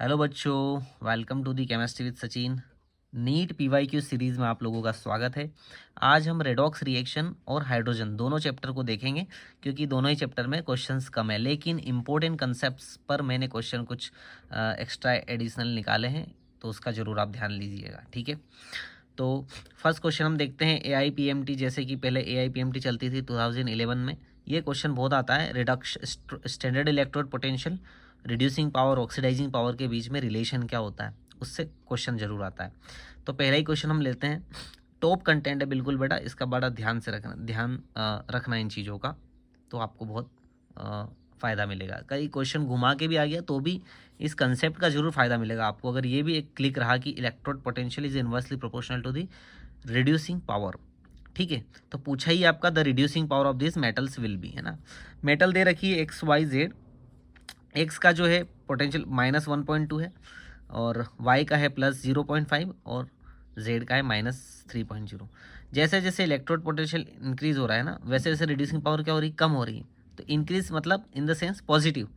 Hello बच्चों, welcome to the chemistry with Sachin. NEET PYQ series में आप लोगों का स्वागत है। आज हम रेडॉक्स रिएक्शन और हाइड्रोजन दोनों चैप्टर को देखेंगे, क्योंकि दोनों ही चैप्टर में क्वेश्चंस कम है, लेकिन इंपॉर्टेंट कंसेप्ट्स पर मैंने क्वेश्चन कुछ एक्स्ट्रा एडिशनल निकाले हैं, तो उसका ज़रूर आप ध्यान लीजिएगा, ठीक है। तो फर्स्ट क्वेश्चन हम देखते हैं AIPMT। जैसे कि पहले AIPMT चलती थी 2011 में। ये क्वेश्चन बहुत आता है, reduction standard electrode potential, reducing power, oxidising power के बीच में रिलेशन क्या होता है, उससे क्वेश्चन जरूर आता है। तो पहला ही क्वेश्चन हम लेते हैं। टॉप कंटेंट है बिल्कुल बेटा, इसका बड़ा ध्यान से रखना इन चीज़ों का, तो आपको बहुत फ़ायदा मिलेगा। कई क्वेश्चन घुमा के भी आ गया तो भी इस कंसेप्ट का जरूर फायदा मिलेगा आपको, अगर ये भी एक क्लिक रहा कि electrode potential is inversely proportional to the reducing power. ठीक है, तो पूछा ही आपका the reducing power of this metals will be, है ना। मेटल दे रखी है XYZ। एक्स का जो है पोटेंशियल -1.2 है, और वाई का है +0.5, और जेड का है -3.0। जैसे जैसे इलेक्ट्रोड पोटेंशियल इंक्रीज हो रहा है ना, वैसे वैसे रिड्यूसिंग पावर क्या हो रही है, कम हो रही है। तो इंक्रीज मतलब इन द सेंस पॉजिटिव,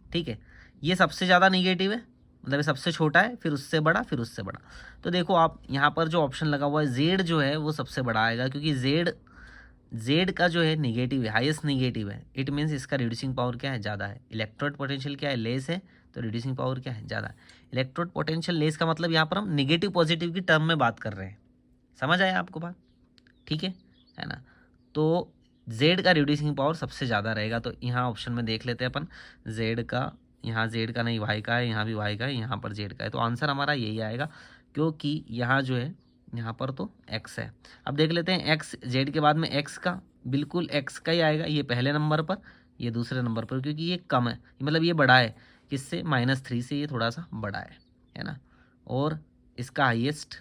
ठीक है। ये सबसे ज़्यादा निगेटिव है, मतलब ये सबसे छोटा है, फिर उससे बड़ा, फिर उससे बड़ा। तो देखो आप यहाँ पर जो ऑप्शन लगा हुआ है जेड जो है वो सबसे बड़ा आएगा, क्योंकि जेड का जो है निगेटिव है, हाईएस्ट निगेटिव है। इट मीन्स इसका रिड्यूसिंग पावर क्या है, ज़्यादा है। इलेक्ट्रोड पोटेंशियल क्या है, लेस है, तो रिड्यूसिंग पावर क्या है, ज़्यादा है। इलेक्ट्रोड पोटेंशियल लेस का मतलब यहाँ पर हम निगेटिव पॉजिटिव की टर्म में बात कर रहे हैं। समझ आया आपको बात, ठीक है ना। तो जेड का रिड्यूसिंग पावर सबसे ज़्यादा रहेगा। तो यहाँ ऑप्शन में देख लेते हैं अपन, जेड का, यहाँ जेड का नहीं वाई का है, यहाँ भी वाई का है, यहाँ पर जेड का है। तो आंसर हमारा यही आएगा, क्योंकि यहाँ जो है, यहाँ पर तो एक्स है। अब देख लेते हैं एक्स, जेड के बाद में एक्स का, बिल्कुल एक्स का ही आएगा। ये पहले नंबर पर, ये दूसरे नंबर पर, क्योंकि ये कम है, मतलब ये बड़ा है। किससे, -3 से ये थोड़ा सा बड़ा है ना। और इसका हाईएस्ट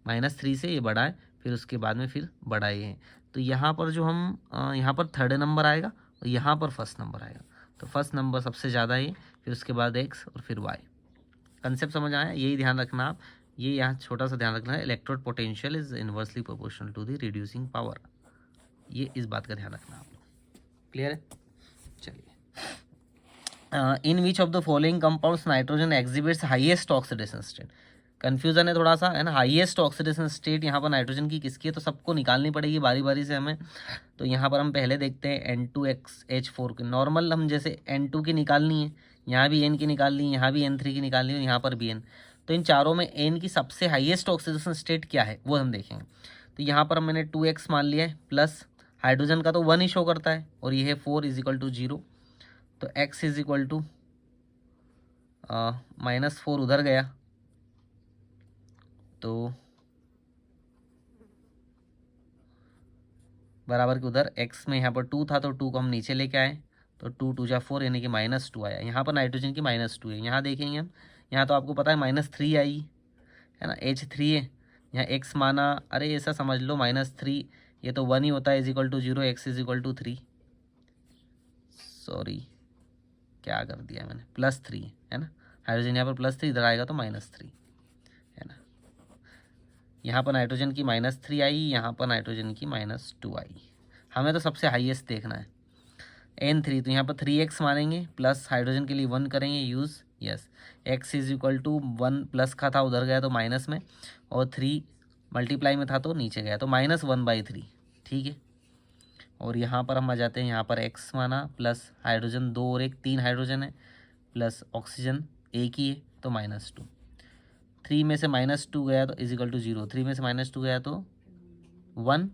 -3 से ये बड़ा है, फिर उसके बाद में फिर बड़ा ये है। तो यहाँ पर जो हम यहाँ पर थर्ड नंबर आएगा, और यहाँ पर फर्स्ट नंबर आएगा। तो फर्स्ट नंबर सबसे ज़्यादा है, फिर उसके बाद एक्स, और फिर वाई। कंसेप्ट समझ आया, यही ध्यान रखना आप। ये यहाँ छोटा सा ध्यान रखना है, electrode potential is inversely proportional to the reducing power. ये इस बात का ध्यान रखना आप। क्लियर है, चलिए। In which of the following compounds nitrogen exhibits highest oxidation state. Confusion है थोड़ा सा, है ना। हाईएस्ट ऑक्सीडेशन स्टेट यहाँ पर नाइट्रोजन की किसकी है, तो सबको निकालनी पड़ेगी बारी बारी से हमें। तो यहाँ पर हम पहले देखते हैं N2XH4 की। नॉर्मल हम जैसे N2 की निकालनी है, यहाँ भी N की निकालनी है, यहाँ भी N3 की निकालनी है, यहाँ पर भी N। तो इन चारों में N की सबसे हाईएस्ट ऑक्सीडेशन स्टेट क्या है वो हम देखेंगे। तो यहाँ पर मैंने 2x मान लिया है, प्लस हाइड्रोजन का तो 1 ही शो करता है, और ये है 4 = 0। तो x = -4 उधर गया, तो बराबर के उधर x में यहाँ पर 2 था, तो 2 को हम नीचे लेके आए, तो 2 2 जा 4, यानी कि -2 आया। यहाँ पर नाइट्रोजन की -2 है। यहाँ देखेंगे हम, यहाँ तो आपको पता है -3 आई, है ना, H3 है। यहाँ x माना, अरे ऐसा समझ लो -3, ये तो 1 ही होता है, = 0, x = 3। सॉरी, क्या कर दिया मैंने, +3 है ना। हाइड्रोजन यहाँ पर +3, इधर आएगा तो -3, है ना। यहाँ पर नाइट्रोजन की -3 आई, यहाँ पर नाइट्रोजन की -2 आई। हमें तो सबसे हाईएस्ट देखना है, N3। तो यहाँ पर 3x मानेंगे, प्लस हाइड्रोजन के लिए 1 करेंगे यूज़, यस। x = 1 प्लस का था, उधर गया तो माइनस में, और 3 मल्टीप्लाई में था तो नीचे गया, तो -1/3, ठीक है। और यहाँ पर हम आ जाते हैं, यहाँ पर x माना, प्लस हाइड्रोजन 2 और 1, 3 हाइड्रोजन है, प्लस ऑक्सीजन एक ही है, तो -2। 3 में से -2 गया तो = 0, 3 में से -2 गया तो 1,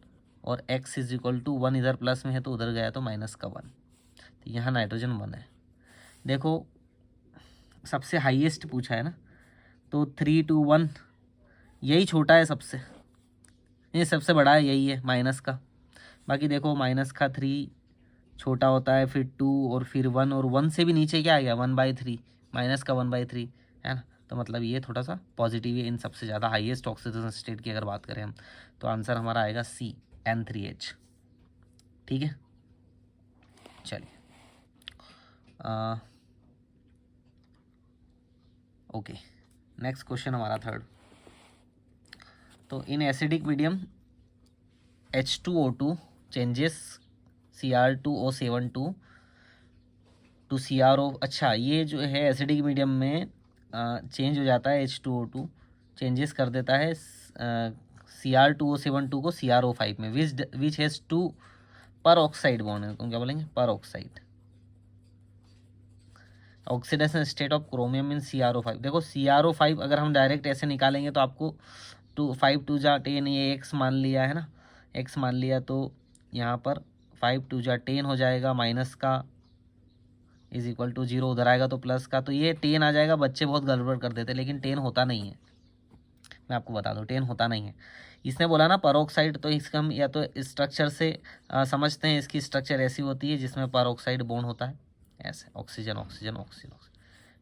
और x = 1 इधर प्लस में है, तो उधर गया तो -1। तो यहाँ नाइट्रोजन 1 है। देखो सबसे हाईएस्ट पूछा है ना, तो 3 2 1, यही छोटा है सबसे, ये सबसे बड़ा है यही है माइनस का। बाकी देखो माइनस का 3 छोटा होता है, फिर 2, और फिर 1, और 1 से भी नीचे क्या आ गया, 1/3, माइनस का 1/3, है ना। तो मतलब ये थोड़ा सा पॉजिटिव है इन सबसे ज़्यादा हाईएस्ट ऑक्सीडेशन स्टेट की अगर बात करें हम। तो आंसर हमारा आएगा C, N3H, ठीक है। चलिए, ओके, नेक्स्ट क्वेश्चन हमारा थर्ड। तो in acidic medium H2O2 changes Cr2O7 to CrO। अच्छा, ये जो है एसिडिक मीडियम में चेंज हो जाता है, H2O2 चेंजेस कर देता है Cr2O72 को CrO5 में, विच हैज़ 2 पर ऑक्साइड बॉन्ड है, तुम क्या बोलेंगे, पर oxide. Oxidation state of chromium in CrO5। देखो CrO5 अगर हम डायरेक्ट ऐसे निकालेंगे तो आपको 5 2 जा 10, ये एक्स मान लिया है ना, एक्स मान लिया, तो यहाँ पर 5 2 जा 10 हो जाएगा, माइनस का इज इक्वल टू 0, उधर आएगा तो प्लस का, तो ये 10 आ जाएगा। बच्चे बहुत गड़बड़ कर देते, लेकिन 10 होता नहीं है, मैं आपको बता दूं 10 होता नहीं है। इसने बोला ना परऑक्साइड, तो इसका हम या तो स्ट्रक्चर से समझते हैं, इसकी स्ट्रक्चर ऐसी होती है जिसमें परऑक्साइड बॉन्ड होता है, ऐसे ऑक्सीजन ऑक्सीजन ऑक्सीजन,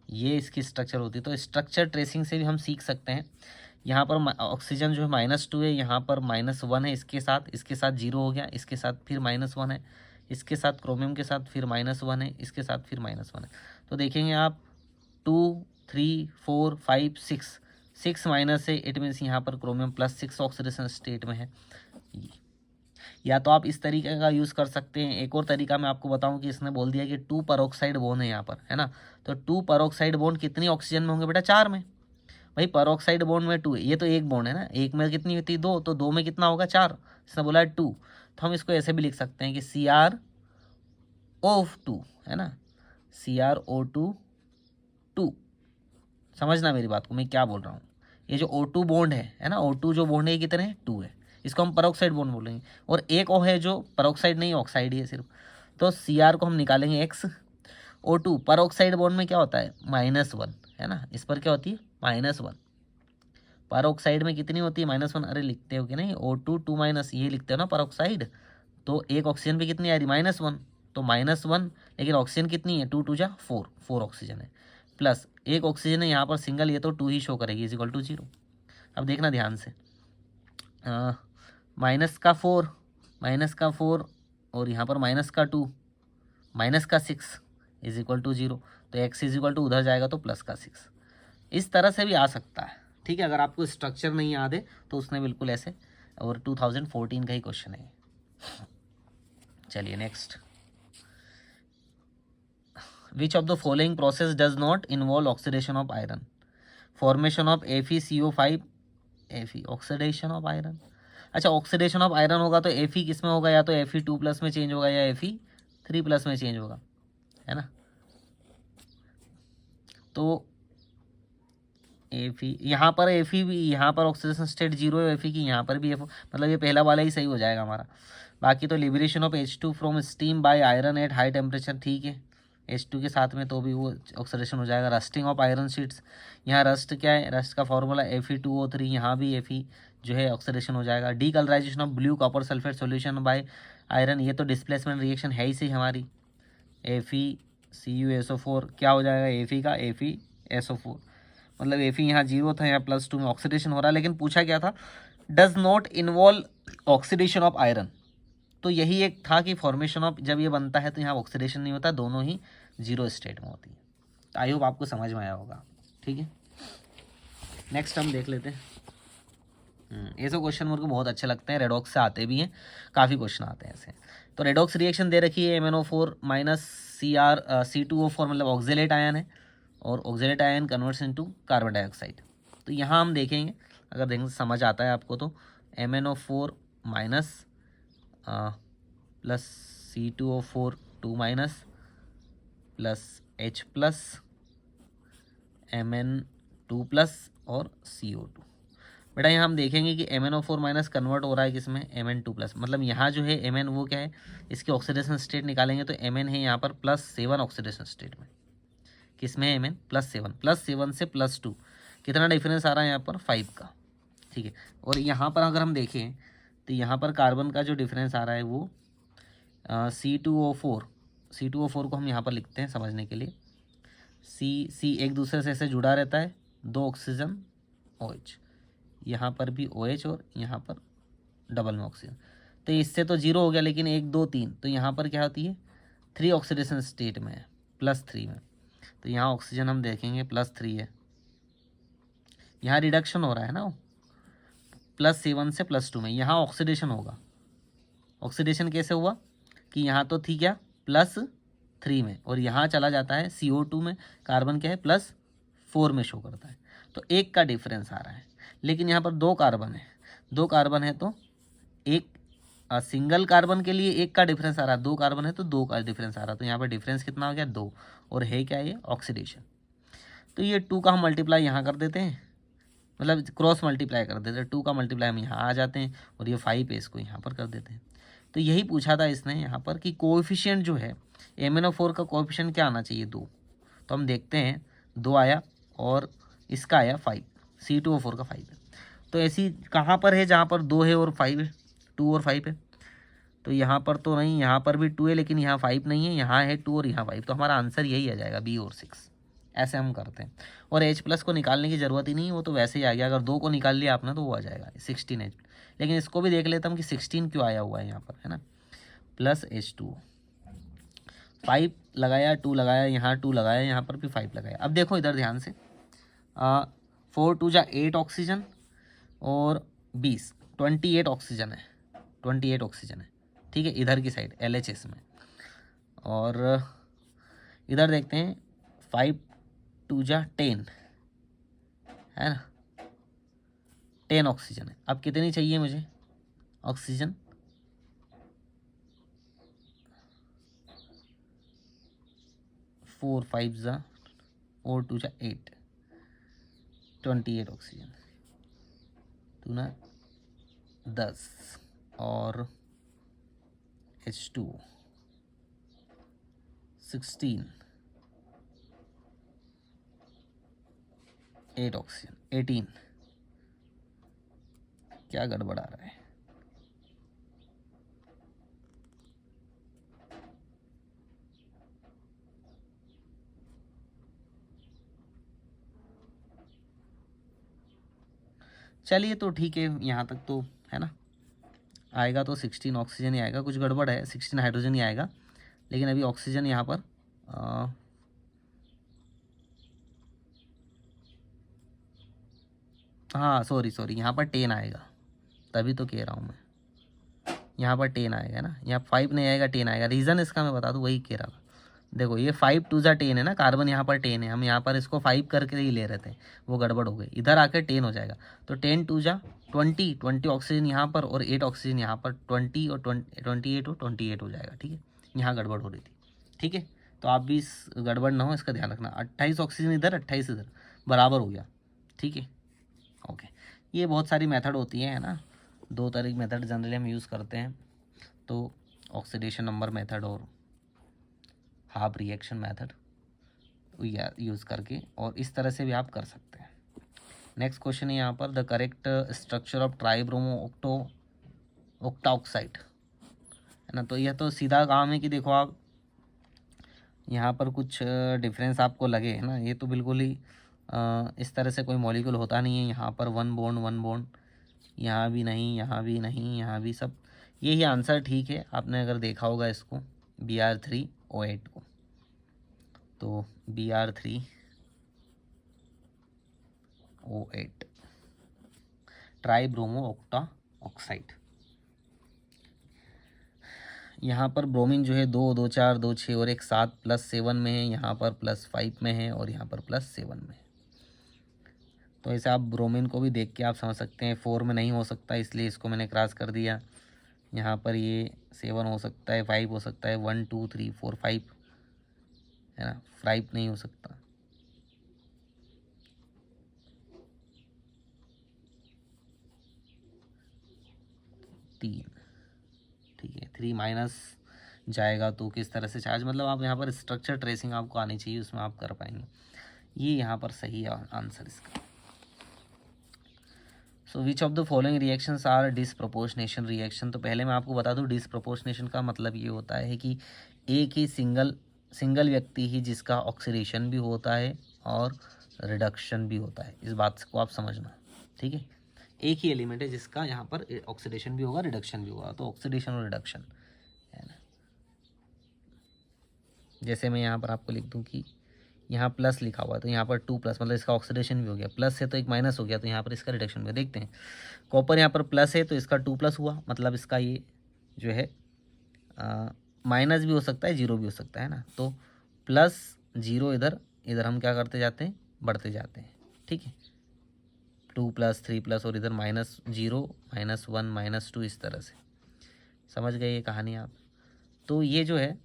ये इसकी स्ट्रक्चर होती है। तो स्ट्रक्चर ट्रेसिंग से भी हम सीख सकते हैं। यहाँ पर ऑक्सीजन जो है -2 है, यहाँ पर -1 है, इसके साथ 0 हो गया, इसके साथ फिर -1 है, इसके साथ क्रोमियम के साथ फिर -1 है, इसके साथ फिर -1 है। तो देखेंगे आप 2 3 4 5 6 माइनस है, इट मीन्स यहाँ पर क्रोमियम +6 ऑक्सीडेशन स्टेट में है। या तो आप इस तरीके का यूज़ कर सकते हैं। एक और तरीका मैं आपको बताऊं कि इसने बोल दिया कि 2 परऑक्साइड बॉन्ड है यहाँ पर, है ना, तो 2 परऑक्साइड बॉन्ड कितनी ऑक्सीजन में होंगे बेटा, 4 में। भाई परऑक्साइड बॉन्ड में 2 है, ये तो एक बॉन्ड है ना, एक में कितनी होती है 2, तो 2 में कितना होगा 4, इसने बोला है 2। तो हम इसको ऐसे भी लिख सकते हैं कि CrO2 है ना, CrO2 2। समझना मेरी बात को, मैं क्या बोल रहा हूँ। ये जो O2 बॉन्ड है ना, O2 जो बॉन्ड है ये कितने हैं, 2 है, इसको हम परऑक्साइड बॉन्ड बोलेंगे। और एक O है जो परऑक्साइड नहीं, ऑक्साइड ही है सिर्फ, तो Cr को हम निकालेंगे X। O2 परऑक्साइड बॉन्ड में क्या होता है, -1 है ना, इस पर क्या होती है -1। परऑक्साइड में कितनी होती है -1, अरे लिखते हो कि नहीं, O2 2 ये लिखते हो ना परऑक्साइड, तो एक ऑक्सीजन पे कितनी आ रही, -1, तो -1, लेकिन ऑक्सीजन कितनी है, 2 2 जा 4 ऑक्सीजन है, प्लस एक ऑक्सीजन है यहाँ पर सिंगल, ये तो 2 ही शो करेगी, इज इक्वल टू 0। अब देखना ध्यान से, -4 और यहाँ पर -2 -6 इज इक्वल टू 0, तो x इज इक्वल टू उधर जाएगा तो +6। इस तरह से भी आ सकता है, ठीक है। अगर आपको स्ट्रक्चर नहीं याद है तो उसने बिल्कुल ऐसे, और 2014 का ही क्वेश्चन है। चलिए next, which of the following process does not involve oxidation of iron, formation of FeCO5 oxidation of iron. अच्छा, ऑक्सीडेशन ऑफ आयरन होगा तो Fe किस में होगा, या तो Fe2+ में चेंज होगा या Fe3+ में चेंज होगा, है ना। तो यहाँ पर भी, यहाँ पर ऑक्सीडेशन स्टेट 0 है Fe की, यहाँ पर भी मतलब ये पहला वाला ही सही हो जाएगा हमारा। बाकी तो liberation of H2 from steam by iron at high temperature, ठीक है, H2 के साथ में तो भी वो ऑक्सीडेशन हो जाएगा। रस्टिंग ऑफ आयरन शीट्स, यहाँ रस्ट क्या है, रस्ट का फॉर्मूला Fe2O3, यहाँ भी Fe जो है ऑक्सीडेशन हो जाएगा। Decolourisation of blue copper sulphate solution bye iron, ये तो डिस्प्लेसमेंट रिएक्शन है ही सही हमारी। FeCuSO4 क्या हो जाएगा, Fe का FeSO4, मतलब Fe यहाँ 0 था, यहाँ +2 में ऑक्सीडेशन हो रहा है। लेकिन पूछा क्या था, does not involve oxidation of iron, तो यही एक था कि फॉर्मेशन ऑफ जब ये बनता है तो यहाँ ऑक्सीडेशन नहीं होता, दोनों ही 0 स्टेट में होती है। तो आई होप आपको समझ में आया होगा, ठीक है। नेक्स्ट हम देख लेते हैं, ये सब क्वेश्चन मेरे को बहुत अच्छे लगते हैं, रेडॉक्स से आते भी हैं, काफ़ी क्वेश्चन आते हैं ऐसे। तो रेडॉक्स रिएक्शन दे रखी है, MnO4 -C2O4 मतलब ऑक्जेलेट आयन है, और oxalate ion converts into carbon dioxide. तो यहाँ हम देखेंगे, अगर देखेंगे समझ आता है आपको, तो MnO4 minus plus C2O4 2- plus H+ Mn2+ और CO2। बेटा यहाँ हम देखेंगे कि MnO4- कन्वर्ट हो रहा है किसमें, Mn2+, मतलब यहाँ जो है Mn वो क्या है, इसके ऑक्सीडेशन स्टेट निकालेंगे तो Mn है यहाँ पर +7 ऑक्सीडेशन स्टेट में, किसमें है Mn +7 से +2, कितना डिफरेंस आ रहा है यहाँ पर 5 का, ठीक है। और यहाँ पर अगर हम देखें तो यहाँ पर कार्बन का जो डिफरेंस आ रहा है वो C2O4 को हम यहाँ पर लिखते हैं समझने के लिए, C एक दूसरे से ऐसे जुड़ा रहता है, 2 ऑक्सीजन OH, यहाँ पर भी OH और यहाँ पर डबल में ऑक्सीजन, तो इससे तो 0 हो गया, लेकिन 1 2 3, तो यहाँ पर क्या होती है 3 ऑक्सीडेशन स्टेट में है, +3 में, तो यहाँ ऑक्सीजन हम देखेंगे +3 है, यहाँ रिडक्शन हो रहा है ना, +7 से +2 में, यहाँ ऑक्सीडेशन होगा। ऑक्सीडेशन कैसे हुआ कि यहाँ तो थी क्या +3 में, और यहाँ चला जाता है CO2 में, कार्बन क्या है +4 4 में शो करता है, तो 1 का डिफरेंस आ रहा है। लेकिन यहाँ पर 2 कार्बन है, 2 कार्बन है तो एक सिंगल कार्बन के लिए 1 का डिफरेंस आ रहा है, 2 कार्बन है तो 2 का डिफरेंस आ रहा है, तो यहाँ पर डिफरेंस कितना हो गया 2, और है क्या ये ऑक्सीडेशन। तो ये 2 का हम मल्टीप्लाई यहाँ कर देते हैं, मतलब क्रॉस मल्टीप्लाई कर देते हैं, 2 का मल्टीप्लाई हम यहाँ आ जाते हैं, और ये 5 है इसको यहाँ पर कर देते हैं। तो यही पूछा था इसने यहाँ पर कि कोएफिशिएंट जो है MnO4 का कोएफिशिएंट क्या आना चाहिए 2, तो हम देखते हैं 2 आया और इसका आया 5, C2O4 का 5 है। तो ऐसी कहाँ पर है जहाँ पर 2 है और 5 है, 2 और 5 है, तो यहाँ पर तो नहीं, यहाँ पर भी 2 है लेकिन यहाँ 5 नहीं है, यहाँ है 2 और यहाँ 5, तो हमारा आंसर यही आ जाएगा B और 6। ऐसे हम करते हैं, और H+ को निकालने की ज़रूरत ही नहीं है, वो तो वैसे ही आ गया, अगर 2 को निकाल लिया आपने तो वो आ जाएगा 16H। लेकिन इसको भी देख लेता हूँ कि 16 क्यों आया हुआ है यहाँ पर, है ना, प्लस H2, 5 लगाया, 2 लगाया, यहाँ 2 लगाया, यहाँ पर भी 5 लगाया। अब देखो इधर ध्यान से, 4 2 जा 8 ऑक्सीजन और 20, 28 ऑक्सीजन है, 28 ऑक्सीजन है, ठीक है, इधर की साइड LHS में। और इधर देखते हैं 5 2 जा 10 है ना, 10 ऑक्सीजन है। अब कितनी चाहिए मुझे ऑक्सीजन, 4 5 जा 4 2 जा 8, 28 ऑक्सीजन, 2 ना 10, और H2 16, 8 ऑक्सीजन 18, क्या गड़बड़ आ रहा है, चलिए तो ठीक है, यहाँ तक तो है ना, आएगा तो 16 ऑक्सीजन ही आएगा, कुछ गड़बड़ है 16 हाइड्रोजन ही आएगा, लेकिन अभी ऑक्सीजन यहाँ पर हाँ सॉरी यहाँ पर 10 आएगा, तभी तो कह रहा हूँ मैं, यहाँ पर 10 आएगा ना, यहाँ 5 नहीं आएगा 10 आएगा। रीज़न इसका मैं बता दूँ, वही कह रहा था, देखो ये 5 2 जा 10 है ना, कार्बन यहाँ पर 10 है, हम यहाँ पर इसको 5 करके ही ले रहे थे, वो गड़बड़ हो गई, इधर आकर 10 हो जाएगा, तो 10 2 जा 20, 20 ऑक्सीजन यहाँ पर और 8 ऑक्सीजन यहाँ पर, 20 और 28 और 28 हो जाएगा, ठीक है, यहाँ गड़बड़ हो रही थी, ठीक है, तो आप भी इस गड़बड़ ना हो इसका ध्यान रखना, 28 ऑक्सीजन इधर 28 इधर बराबर हो गया, ठीक है, ओके। ये बहुत सारी मेथड होती है ना, 2 तरह की मेथड जनरली हम यूज़ करते हैं, तो ऑक्सीडेशन नंबर मेथड और हाफ रिएक्शन मेथड यूज़ करके, और इस तरह से भी आप कर सकते हैं। नेक्स्ट क्वेश्चन है यहाँ पर, the correct structure of tribromo octa oxide, है ना, तो यह तो सीधा काम है कि देखो आप यहाँ पर कुछ डिफरेंस आपको लगे, है ना, ये तो बिल्कुल ही इस तरह से कोई मॉलिक्यूल होता नहीं है, यहाँ पर 1 बॉन्ड, यहाँ भी नहीं, यहाँ भी नहीं, यहाँ भी सब, यही आंसर ठीक है। आपने अगर देखा होगा इसको Br3O8 को, तो Br3O8 ट्राइब्रोमो ऑक्टा ऑक्साइड, यहाँ पर ब्रोमीन जो है 2 2 4 2 6 और एक 7 +7 में है, यहाँ पर +5 में है और यहाँ पर +7 में है। तो ऐसे आप ब्रोमीन को भी देख के आप समझ सकते हैं 4 में नहीं हो सकता, इसलिए इसको मैंने क्रॉस कर दिया। यहाँ पर ये 7 हो सकता है, 5 हो सकता है, 1 2 3 4 5 है ना, 5 नहीं हो सकता। तीन, ठीक है, 3 माइनस जाएगा तो किस तरह से चार्ज, मतलब आप यहाँ पर स्ट्रक्चर ट्रेसिंग आपको आनी चाहिए, उसमें आप कर पाएंगे। ये यहाँ पर सही है आंसर इसका। So which of the following reactions are disproportionation reaction, तो पहले मैं आपको बता दूं डिसप्रोपोर्शनेशन का मतलब ये होता है कि एक ही सिंगल व्यक्ति ही जिसका ऑक्सीडेशन भी होता है और रिडक्शन भी होता है, इस बात को आप समझना, ठीक है। एक ही एलिमेंट है जिसका यहाँ पर ऑक्सीडेशन भी होगा रिडक्शन भी होगा, तो ऑक्सीडेशन और रिडक्शन है ना। जैसे मैं यहाँ पर आपको लिख दूँ कि यहाँ प्लस लिखा हुआ है तो यहाँ पर 2+ मतलब इसका ऑक्सीडेशन भी हो गया, प्लस है तो एक माइनस हो गया, तो यहाँ पर इसका रिडक्शन भी। देखते हैं, कॉपर यहाँ पर प्लस है तो इसका 2+ हुआ, मतलब इसका ये जो है माइनस भी हो सकता है, जीरो भी हो सकता है ना, तो +0 इधर हम क्या करते जाते हैं बढ़ते जाते हैं, ठीक है, 2+3+ और इधर -0 -1 -2 इस तरह से। समझ गए ये कहानी आप? तो ये जो है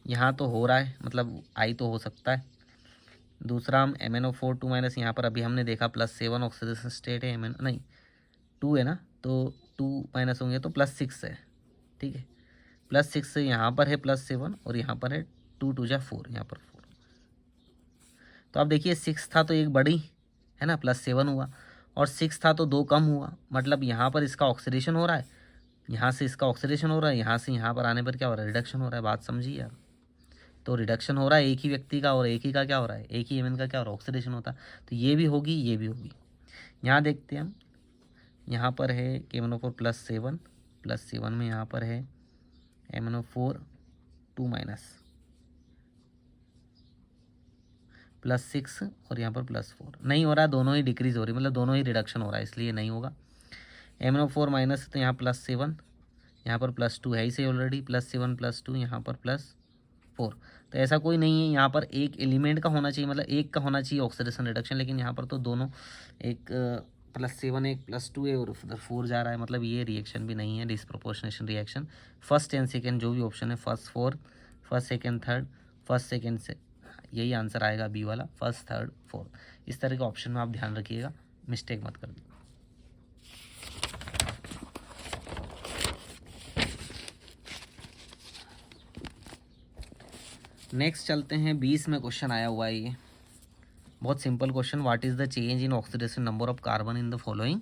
यहाँ तो हो रहा है, मतलब आई तो हो सकता है। दूसरा हम MnO4 2- यहाँ पर अभी हमने देखा +7 ऑक्सीडेशन स्टेट है, MN नहीं 2 है ना, तो 2- होंगे तो +6 है, ठीक है, +6 से यहाँ पर है +7 और यहाँ पर है 2 2 जा 4, यहाँ पर 4। तो अब देखिए 6 था तो एक बड़ी है ना, +7 हुआ, और 6 था तो 2 कम हुआ, मतलब यहाँ पर इसका ऑक्सीडेशन हो रहा है, यहाँ से इसका ऑक्सीडेशन हो रहा है, यहाँ से यहाँ पर आने पर क्या हो रहा है, रिडक्शन हो रहा है। बात समझिए यार, तो रिडक्शन हो रहा है एक ही व्यक्ति का, और एक ही का क्या हो रहा है, एक ही एमएन का क्या हो रहा है, ऑक्सीडेशन होता है। तो ये भी होगी, ये भी होगी। यहाँ देखते हैं हम, यहाँ पर है KMnO4 +7, +7 में यहाँ पर है MnO4 2- +6 और यहाँ पर +4 नहीं हो रहा है, दोनों ही डिक्रीज़ हो रही है, मतलब दोनों ही रिडक्शन हो रहा है, इसलिए नहीं होगा। MnO4- तो यहाँ +7, यहाँ पर +2 है इसे ऑलरेडी, +7 +2 यहाँ पर +4। तो ऐसा कोई नहीं है, यहाँ पर एक एलिमेंट का होना चाहिए, मतलब एक का होना चाहिए ऑक्सीडेशन रिडक्शन, लेकिन यहाँ पर तो दोनों, एक +7 एक +2 है और 4 जा रहा है, मतलब ये रिएक्शन भी नहीं है, disproportionation reaction. First and second जो भी ऑप्शन है, first 4, first second third, first second से यही आंसर आएगा बी वाला, फर्स्ट थर्ड फोर्थ। इस तरह के ऑप्शन में आप ध्यान रखिएगा, मिस्टेक मत कर दीजिए। नेक्स्ट चलते हैं, 20 में क्वेश्चन आया हुआ है, ये बहुत simple question. What is the change in oxidation number of carbon in the following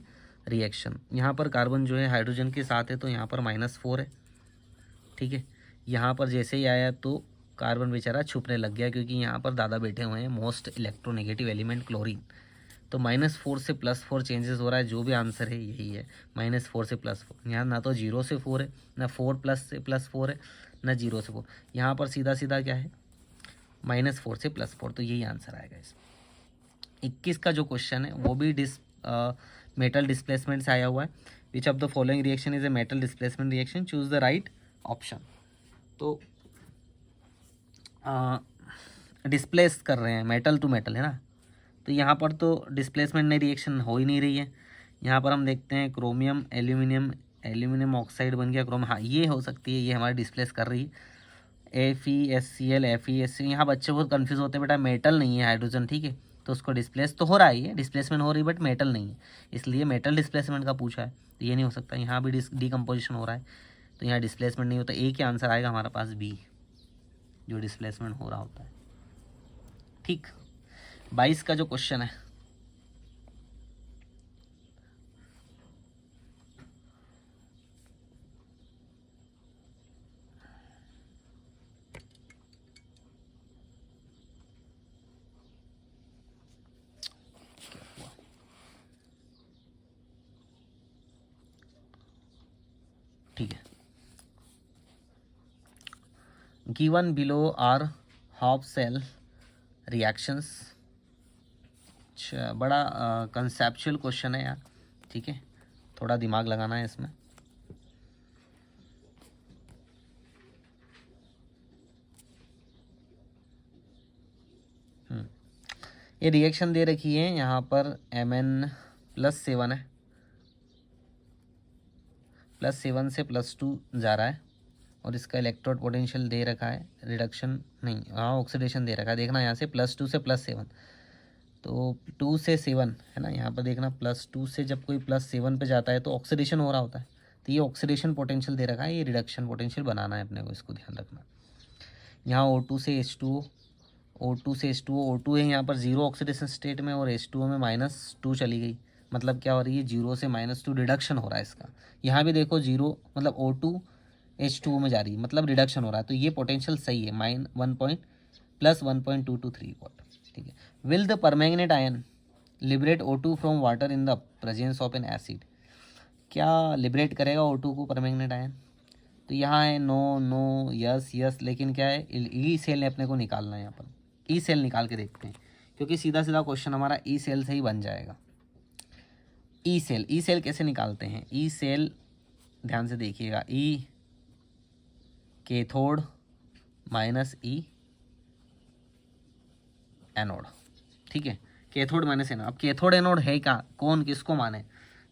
reaction. यहाँ पर कार्बन जो है हाइड्रोजन के साथ है, तो यहाँ पर -4 है, ठीक है। यहाँ पर जैसे ही आया तो कार्बन बेचारा छुपने लग गया, क्योंकि यहाँ पर दादा बैठे हुए हैं मोस्ट इलेक्ट्रोनेगेटिव एलिमेंट क्लोरीन। तो -4 से +4 चेंजेस हो रहा है, जो भी आंसर है यही है, -4 से +4। यहाँ ना तो 0 से 4 है, ना 4 से +4 है, ना 0 से 4। यहाँ पर सीधा सीधा क्या है, -4 से +4, तो यही आंसर आएगा इसमें। 21 का जो क्वेश्चन है वो भी मेटल डिस्प्लेसमेंट से आया हुआ है। Which of the following reaction is a metal displacement reaction, choose the right option. तो डिस्प्लेस कर रहे हैं, मेटल टू मेटल है ना, तो यहाँ पर तो डिस्प्लेसमेंट नहीं, रिएक्शन हो ही नहीं रही है। यहाँ पर हम देखते हैं क्रोमियम एल्यूमिनियम, एल्यूमिनियम ऑक्साइड बन गया क्रोम, हाँ ये हो सकती है, ये हमारी डिस्प्लेस कर रही है। FeSCl FeSC, यहाँ बच्चे बहुत कंफ्यूज होते हैं, बेटा मेटल नहीं है हाइड्रोजन, ठीक है, तो उसको डिस्प्लेस तो हो रहा है, डिस्प्लेसमेंट हो रही है, बट मेटल नहीं है, इसलिए मेटल डिस्प्लेसमेंट का पूछा है, तो ये नहीं हो सकता। यहाँ भी डिकम्पोजिशन हो रहा है, तो यहाँ डिस्प्लेसमेंट नहीं होता, एक ही आंसर आएगा हमारे पास बी, जो डिस्प्लेसमेंट हो रहा होता है, ठीक। 22 का जो क्वेश्चन है, ठीक है, given below are half cell reactions. अच्छा, बड़ा कंसेप्चुअल क्वेश्चन है यार, ठीक है, थोड़ा दिमाग लगाना है इसमें। ये रिएक्शन दे रखी है, यहाँ पर Mn+7 है, +7 से +2 जा रहा है, और इसका इलेक्ट्रोड पोटेंशियल दे रखा है, रिडक्शन नहीं, हाँ ऑक्सीडेशन दे रखा है, देखना यहाँ से +2 से +7, तो 2 से 7 है ना, यहाँ पर देखना +2 से जब कोई +7 पे जाता है तो ऑक्सीडेशन हो रहा होता है, तो ये ऑक्सीडेशन पोटेंशियल दे रखा है, ये रिडक्शन पोटेंशियल बनाना है अपने को, इसको ध्यान रखना। यहाँ O2 से H2O, O2 से H2O, O2 है यहाँ पर 0 ऑक्सीडेशन स्टेट में, और H2O में -2 चली गई, मतलब क्या हो रही है, 0 से -2 रिडक्शन हो रहा है इसका। यहाँ भी देखो 0, मतलब O2 H2O में जा रही है, मतलब रिडक्शन हो रहा है, तो ये पोटेंशियल सही है, +1.223 वॉट, ठीक है। Will the permanganate ion liberate O2 from water in the presence of N acid. क्या लिबरेट करेगा O2 को परमैंगनेट आयन, तो यहाँ है नो नो यस यस, लेकिन क्या है, ई सेल ने अपने को निकालना है, यहाँ पर ई सेल निकाल के देखते हैं, क्योंकि सीधा सीधा क्वेश्चन हमारा ई सेल से ही बन जाएगा। ई सेल कैसे निकालते हैं, ई सेल ध्यान से देखिएगा, ई कैथोड -E एनोड, ठीक है, कैथोड माइनस एनोड। अब कैथोड एनोड है क्या, कौन किसको माने,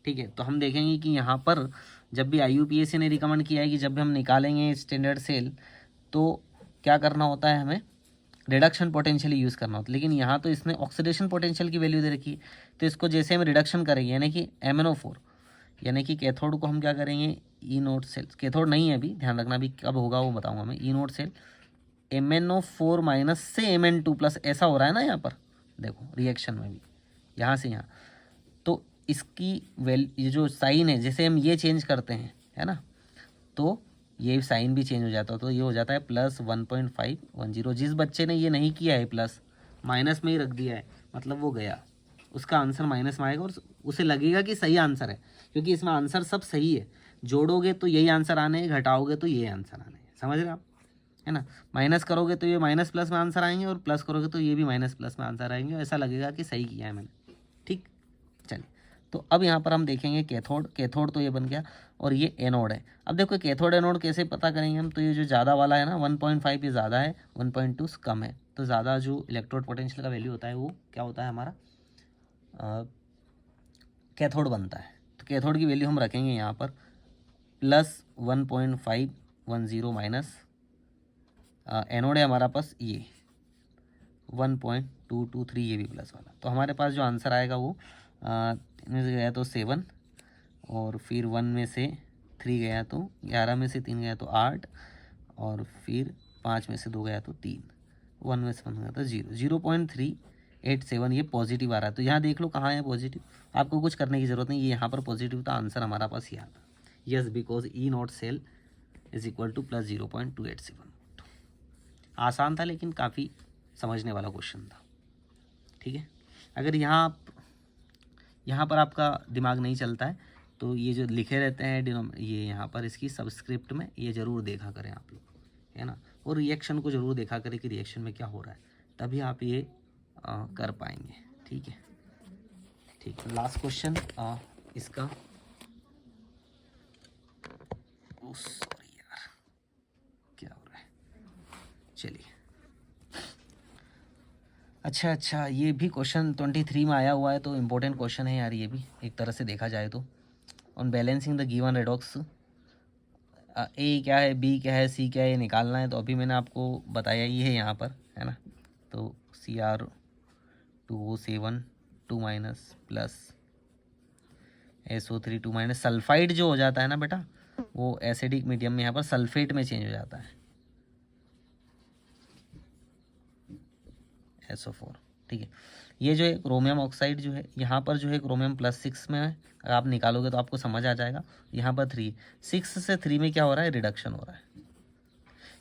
ठीक है। तो हम देखेंगे कि यहाँ पर जब भी IUPAC ने रिकमेंड किया है कि जब भी हम निकालेंगे स्टैंडर्ड सेल तो क्या करना होता है, हमें रिडक्शन पोटेंशियल यूज़ करना होता है। लेकिन यहाँ तो इसने ऑक्सीडेशन पोटेंशियल की वैल्यू दे रखी है, तो इसको जैसे हम रिडक्शन करेंगे यानी कि MnO4, यानी कि कैथोड को हम क्या करेंगे, ई नोड सेल, कैथोड नहीं है अभी, ध्यान रखना, अभी कब होगा वो बताऊंगा मैं। ई नोड सेल MnO4 माइनस से Mn2 प्लस, ऐसा हो रहा है ना यहाँ पर, देखो रिएक्शन में भी यहाँ से यहाँ, तो इसकी ये जो साइन है, जैसे हम ये चेंज करते हैं है ना, तो ये साइन भी चेंज हो जाता है, तो ये हो जाता है +1.510। जिस बच्चे ने ये नहीं किया है प्लस, माइनस में ही रख दिया है, मतलब वो गया, उसका आंसर माइनस में आएगा और उसे लगेगा कि सही आंसर है, क्योंकि इसमें आंसर सब सही है। जोड़ोगे तो यही आंसर आने हैं, घटाओगे तो ये आंसर आने हैं, समझ रहे आप, है ना। माइनस करोगे तो ये माइनस प्लस में आंसर आएंगे, और प्लस करोगे तो ये भी माइनस प्लस में आंसर आएंगे, ऐसा लगेगा कि सही किया है मैंने, ठीक। चलिए, तो अब यहाँ पर हम देखेंगे कैथोड, कैथोड तो ये बन गया, और ये एनोड है। अब देखो कैथोड एनोड कैसे पता करेंगे हम, तो ये जो ज़्यादा वाला है ना 1.5 ये ज़्यादा है, 1.2 कम है, तो ज़्यादा जो इलेक्ट्रोड पोटेंशियल का वैल्यू होता है वो क्या होता है हमारा, कैथोड बनता है। तो कैथोड की वैल्यू हम रखेंगे यहाँ पर +1.510 माइनस, एनोड है हमारा पास ये 1.223, ये भी प्लस वाला। तो हमारे पास जो आंसर आएगा वो इनमें से गया तो 7, और फिर 1 में से 3 गया तो 11, में से 3 गया तो 8, और फिर 5 में से 2 गया तो 3, 1 में से 1 गया तो 0.387, ये पॉजिटिव आ रहा है। तो यहाँ देख लो कहाँ है पॉजिटिव, आपको कुछ करने की ज़रूरत नहीं, ये यहाँ पर पॉजिटिव था, आंसर हमारा पास ही आता। Yes, because E naught cell is equal to +0.287। आसान था लेकिन काफ़ी समझने वाला क्वेश्चन था, ठीक है। अगर यहाँ पर आपका दिमाग नहीं चलता है तो ये जो लिखे रहते हैं ये यहाँ पर इसकी सबस्क्रिप्ट में ये ज़रूर देखा करें आप लोग, है ना, और रिएक्शन को ज़रूर देखा करें कि रिएक्शन में क्या हो रहा है, तभी आप ये कर पाएंगे, ठीक है। ठीक है, लास्ट क्वेश्चन इसका, सॉरी यार क्या हो रहा है, चलिए। अच्छा, ये भी क्वेश्चन 23 में आया हुआ है, तो इम्पोर्टेंट क्वेश्चन है यार ये भी, एक तरह से देखा जाए तो। On balancing the given redox, A क्या है, बी क्या है, सी क्या है, ये निकालना है। तो अभी मैंने आपको बताया ही है यहाँ पर, है ना। तो Cr2O7 2 minus plus SO3 2 minus, sulphide जो हो जाता है ना बेटा, वो एसिडिक मीडियम में यहाँ पर सल्फेट में चेंज हो जाता है, SO4, ठीक है। ये जो है क्रोमियम ऑक्साइड जो है, यहाँ पर जो है क्रोमियम +6 में है, अगर आप निकालोगे तो आपको समझ आ जाएगा। यहाँ पर 3, 6 से 3 में क्या हो रहा है, रिडक्शन हो रहा है।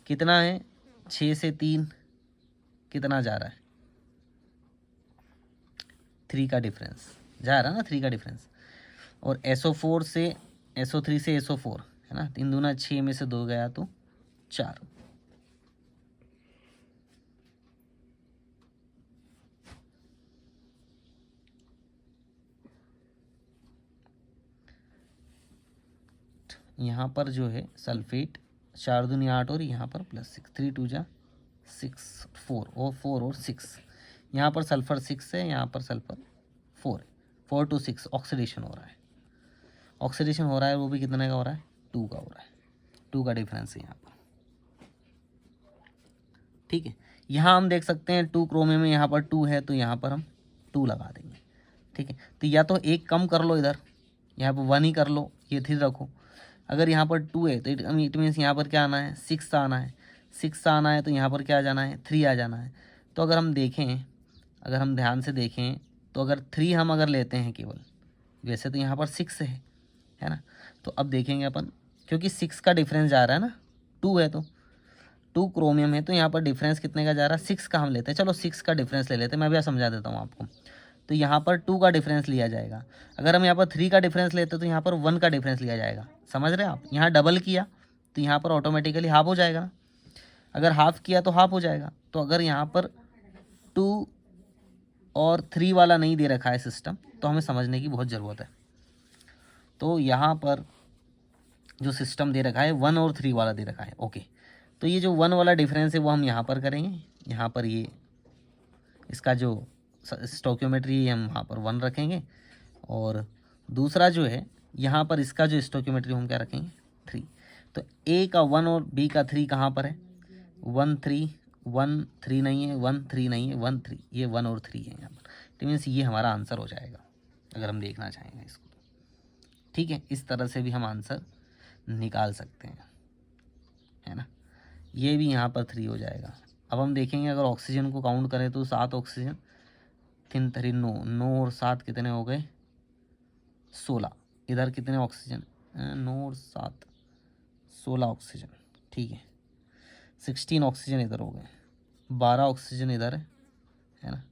कितना है, 6 से 3 कितना जा रहा है, 3 का डिफरेंस जा रहा है ना, 3 का डिफरेंस। और SO4 से SO3 से SO4 है ना, 3 दूना 6 में से 2 गया तो 4। यहाँ पर जो है सल्फेट 4 दूनी 8, और यहाँ पर +6, 3 2 जा 6, 4 और 6, यहाँ पर सल्फर 6 है, यहाँ पर सल्फर 4 है, 4 to 6 ऑक्सीडेशन हो रहा है, ऑक्सीडेशन हो रहा है, वो भी कितने का हो रहा है, 2 का हो रहा है, 2 का डिफरेंस है यहाँ पर, ठीक है। यहाँ हम देख सकते हैं 2 क्रोमियम में, यहाँ पर 2 है तो यहाँ पर हम 2 लगा देंगे, ठीक है। तो या तो एक कम कर लो इधर, यहाँ पर 1 ही कर लो, ये 3 रखो। अगर यहाँ पर 2 है तो इट मीन्स यहाँ पर क्या आना है, 6 आना है, 6 आना है तो यहाँ पर क्या आ जाना है, 3 आ जाना है। तो अगर हम देखें, अगर हम ध्यान से देखें तो अगर 3 हम अगर लेते हैं केवल, वैसे तो यहाँ पर 6 है ना। तो अब देखेंगे अपन, क्योंकि 6 का डिफरेंस जा रहा है ना, 2 है तो 2 क्रोमियम है, तो यहाँ पर डिफरेंस कितने का जा रहा है, 6 का हम लेते हैं। चलो 6 का डिफरेंस ले लेते हैं, मैं भी समझा देता हूँ आपको। तो यहाँ पर 2 का डिफरेंस लिया जाएगा। अगर हम यहाँ पर 3 का डिफरेंस लेते तो यहाँ पर 1 का डिफरेंस लिया जाएगा, समझ रहे हैं आप। यहाँ डबल किया तो यहाँ पर ऑटोमेटिकली हाफ हो जाएगा ना, अगर हाफ किया तो हाफ हो जाएगा। तो अगर यहाँ पर 2 और 3 वाला नहीं दे रखा है सिस्टम, तो हमें समझने की बहुत ज़रूरत है। तो यहाँ पर जो सिस्टम दे रखा है 1 और 3 वाला दे रखा है, ओके। तो ये जो 1 वाला डिफरेंस है वो हम यहाँ पर करेंगे, यहाँ पर ये इसका जो स्टोक्योमेट्री हम वहाँ पर 1 रखेंगे, और दूसरा जो है यहाँ पर इसका जो स्टोक्योमेट्री हम क्या रखेंगे 3। तो ए का 1 और बी का 3 कहाँ पर है, 1 3 1 3 नहीं है, 1 3 नहीं है, 1 3, ये 1 और 3 है यहाँ पर। तो मीन्स ये हमारा आंसर हो जाएगा अगर हम देखना चाहेंगे इसको। ठीक है, इस तरह से भी हम आंसर निकाल सकते हैं, है ना। ये भी यहाँ पर 3 हो जाएगा। अब हम देखेंगे अगर ऑक्सीजन को काउंट करें तो 7 ऑक्सीजन, 3 3 9, 9 और 7 कितने हो गए 16। इधर कितने ऑक्सीजन, 9 और 7 16 ऑक्सीजन। ठीक है, 16 ऑक्सीजन इधर हो गए, 12 ऑक्सीजन इधर है ना,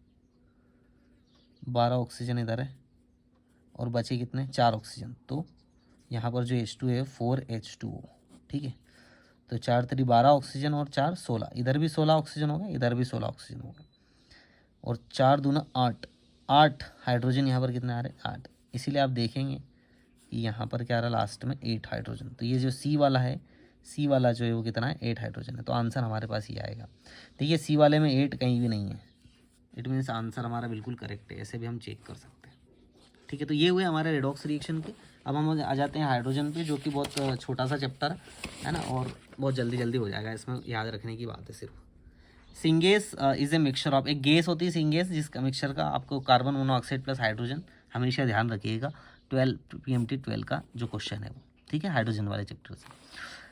12 ऑक्सीजन इधर है, और बचे कितने 4 ऑक्सीजन। तो यहाँ पर जो H2 है 4H2O। ठीक है, तो 4 3 12 ऑक्सीजन और 4 16, इधर भी 16 ऑक्सीजन हो गए, इधर भी 16 ऑक्सीजन हो गए, और 4 दूना 8, 8 हाइड्रोजन यहाँ पर कितने आ रहे 8। इसीलिए आप देखेंगे कि यहाँ पर क्या आ रहा है लास्ट में 8 हाइड्रोजन। तो ये जो सी वाला है, सी वाला जो है वो कितना है 8 हाइड्रोजन है। तो आंसर हमारे पास ये आएगा। देखिए सी वाले में 8 कहीं भी नहीं है, इट मीन्स आंसर हमारा बिल्कुल करेक्ट है। ऐसे भी हम चेक कर सकते हैं। ठीक है, तो ये हुए हमारे रेडॉक्स रिएक्शन के। अब हम आ जाते हैं हाइड्रोजन पे, जो कि बहुत छोटा सा चैप्टर है ना, और बहुत जल्दी जल्दी हो जाएगा। इसमें याद रखने की बात है सिर्फ। सिंगेस इज ए मिक्सचर ऑफ, एक गैस होती है सिंगेस, जिसका मिक्सचर का आपको कार्बन मोनोऑक्साइड प्लस हाइड्रोजन, हमेशा ध्यान रखिएगा 12 PMT 12 का जो क्वेश्चन है वो। ठीक है, हाइड्रोजन वाले चैप्टर से।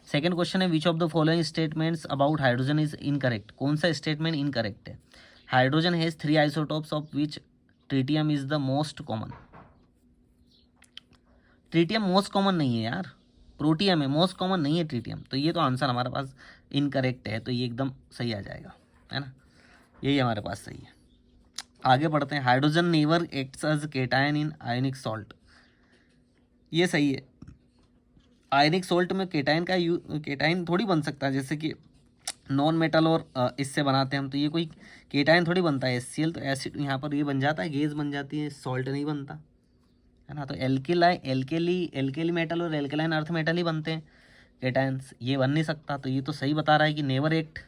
सेकंड क्वेश्चन है which of the following statements about hydrogen is incorrect. कौन सा स्टेटमेंट इनकरेक्ट है। Hydrogen has 3 isotopes of which tritium is the most common. Tritium most common नहीं है यार, प्रोटियम है, मोस्ट कॉमन नहीं है ट्रिटियम। तो ये तो आंसर हमारे पास इनकरेक्ट है, तो ये एकदम सही आ जाएगा, है ना, यही हमारे पास सही है। आगे बढ़ते हैं। Hydrogen never acts as cation in ionic salt, ये सही है। आयनिक सॉल्ट में केटायन का केटायन थोड़ी बन सकता है, जैसे कि नॉन मेटल और इससे बनाते हैं हम, तो ये कोई केटायन थोड़ी बनता है। HCl तो एसिड यहाँ पर ये बन जाता है, गैस बन जाती है, सॉल्ट नहीं बनता, है ना। तो एल्केली मेटल और एल्केलाइन अर्थ मेटल ही बनते हैं केटायंस, ये बन नहीं सकता। तो ये तो सही बता रहा है कि नेवर एक्ट।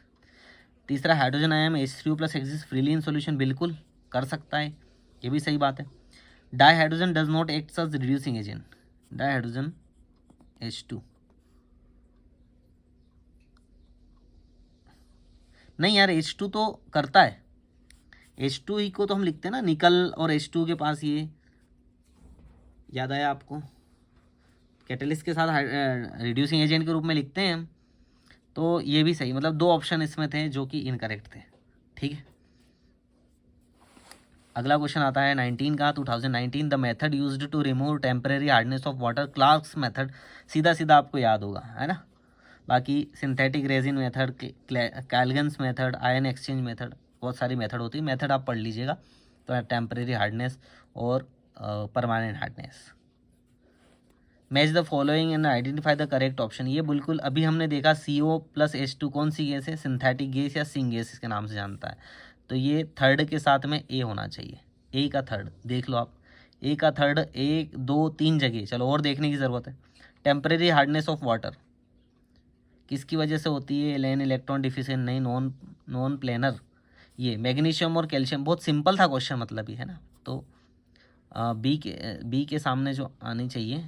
तीसरा hydrogen ion H3O+ exist freely in solution, बिल्कुल कर सकता है, ये भी सही बात है। Dihydrogen does not act as reducing agent, dihydrogen H2 नहीं यार, H2 तो करता है। H2 ही को तो हम लिखते हैं ना, निकल और H2 के पास, ये याद आया आपको, कैटलिस्ट के साथ रिड्यूसिंग एजेंट के रूप में लिखते हैं हम। तो ये भी सही, मतलब 2 ऑप्शन इसमें थे जो कि इनकरेक्ट थे। ठीक है, अगला क्वेश्चन आता है 19 का, 2019 the method used to remove temporary hardness of water, Clark's method. सीधा सीधा आपको याद होगा, है ना। बाकी synthetic resin method, Calgon's method, ion exchange method, बहुत सारी मेथड होती है। मेथड आप पढ़ लीजिएगा। तो टेम्परेरी हार्डनेस और permanent hardness. Match the following and identify the correct option, ये बिल्कुल अभी हमने देखा CO+H2 कौन सी गैस है, सिंथेटिक गैस या सिंग गैस इसके नाम से जानता है। तो ये थर्ड के साथ में ए होना चाहिए, ए का थर्ड देख लो आप, ए का थर्ड 1 2 3 जगह, चलो और देखने की ज़रूरत है। टेम्परेरी हार्डनेस ऑफ वाटर किसकी वजह से होती है, एलेन इलेक्ट्रॉन डिफिशिएंट नहीं, नॉन प्लेनर। ये मैग्नीशियम और कैल्शियम, बहुत सिंपल था क्वेश्चन, मतलब ही, है ना। तो बी के सामने जो आनी चाहिए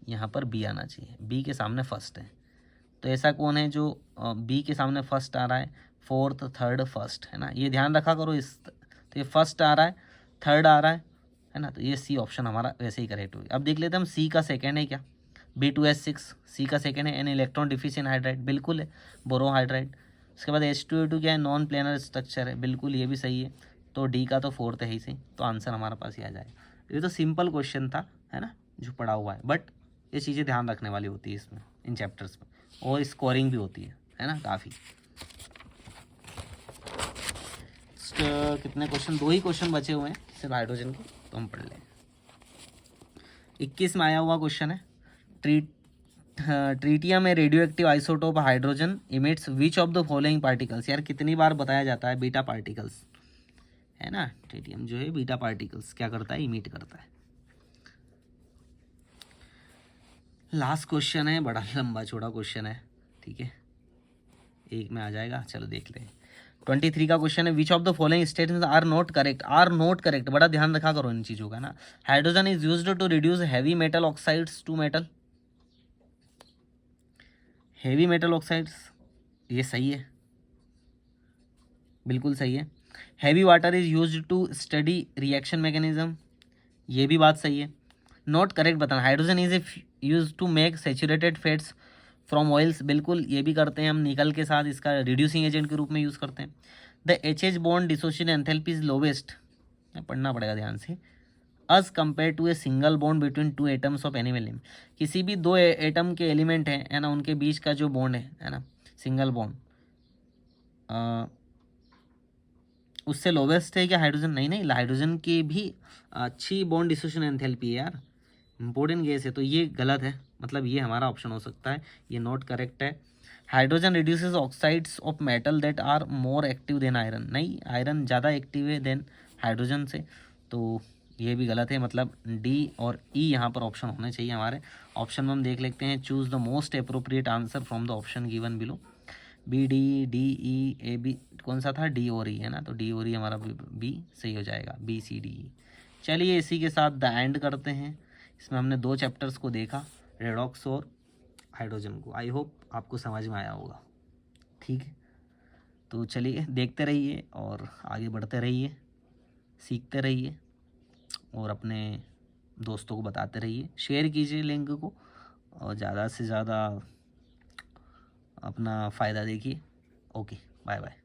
यहाँ पर बी आना चाहिए, बी के सामने फर्स्ट है। तो ऐसा कौन है जो बी के सामने फर्स्ट आ रहा है, फोर्थ थर्ड फर्स्ट, है ना, ये ध्यान रखा करो। इस तो ये फर्स्ट आ रहा है, थर्ड आ रहा है ना, तो ये सी ऑप्शन हमारा वैसे ही करेक्ट होगी। अब देख लेते हैं हम, सी का सेकेंड है क्या, B2S6 सी का सेकेंड है, एन इलेक्ट्रॉन डिफिशिएंट हाइड्राइड, बिल्कुल है, बोरोहाइड्राइड। उसके बाद H2A2 क्या है, नॉन प्लेनर स्ट्रक्चर है, बिल्कुल ये भी सही है। तो डी का तो फोर्थ है ही सही, तो आंसर हमारे पास ही आ जाएगा। ये तो सिंपल क्वेश्चन था, है ना, जो पढ़ा हुआ है, बट ये चीज़ें ध्यान रखने वाली होती है इसमें, इन चैप्टर्स में, और स्कोरिंग भी होती है ना काफ़ी। कितने क्वेश्चन, 2 ही क्वेश्चन बचे हुए हैं सिर्फ हाइड्रोजन के, तो हम पढ़ लें। 21 में आया हुआ क्वेश्चन है, ट्रीटियम में radio active isotope hydrogen emits which of the following particles. यार कितनी बार बताया जाता है, बीटा पार्टिकल्स, है ना। ट्रीटियम जो है बीटा पार्टिकल्स क्या करता है, इमिट करता है। लास्ट क्वेश्चन है, बड़ा लंबा चौड़ा क्वेश्चन है, ठीक है, एक में आ जाएगा, चलो देख लें। 23 का क्वेश्चन है, which of the following statements are not correct. Are not correct, बड़ा ध्यान रखा करो इन चीज़ों का ना। Hydrogen is used to reduce heavy metal oxides to metal. Heavy metal oxides, ये सही है, बिल्कुल सही है। Heavy water is used to study reaction mechanism, ये भी बात सही है। नॉट करेक्ट बताना। Hydrogen is use to make saturated fats from oils, बिल्कुल ये भी करते हैं हम निकल के साथ, इसका रिड्यूसिंग एजेंट के रूप में यूज़ करते हैं। The H bond dissociation enthalpy is lowest, पढ़ना पड़ेगा ध्यान से, as compare to a single bond between two atoms of any element. किसी भी दो एटम के एलिमेंट हैं, है ना, उनके बीच का जो बॉन्ड है ना, सिंगल बॉन्ड, उससे लोवेस्ट है क्या हाइड्रोजन? नहीं नहीं, हाइड्रोजन की भी अच्छी बॉन्ड डिसोसिएशन एंथैल्पी है यार, इंपॉर्टेंट गैस है, तो ये गलत है, मतलब ये हमारा ऑप्शन हो सकता है, ये नॉट करेक्ट है। Hydrogen reduces oxides of metal that are more active than iron, नहीं, आयरन ज़्यादा एक्टिव है देन हाइड्रोजन से, तो ये भी गलत है, मतलब डी और ई यहाँ पर ऑप्शन होने चाहिए हमारे। ऑप्शन में हम देख लेते हैं, choose the most appropriate answer from the option given below. B D D E A B, कौन सा था? डी और ई, है ना, तो डी और ई हमारा बी सही हो जाएगा, बी सी डी ई। चलिए इसी के साथ द एंड करते हैं। इसमें हमने 2 चैप्टर्स को देखा, रेडॉक्स और हाइड्रोजन को। आई होप आपको समझ में आया होगा, ठीक है। तो चलिए देखते रहिए और आगे बढ़ते रहिए, सीखते रहिए और अपने दोस्तों को बताते रहिए, शेयर कीजिए लिंक को और ज़्यादा से ज़्यादा अपना फ़ायदा देखिए। Okay, bye bye.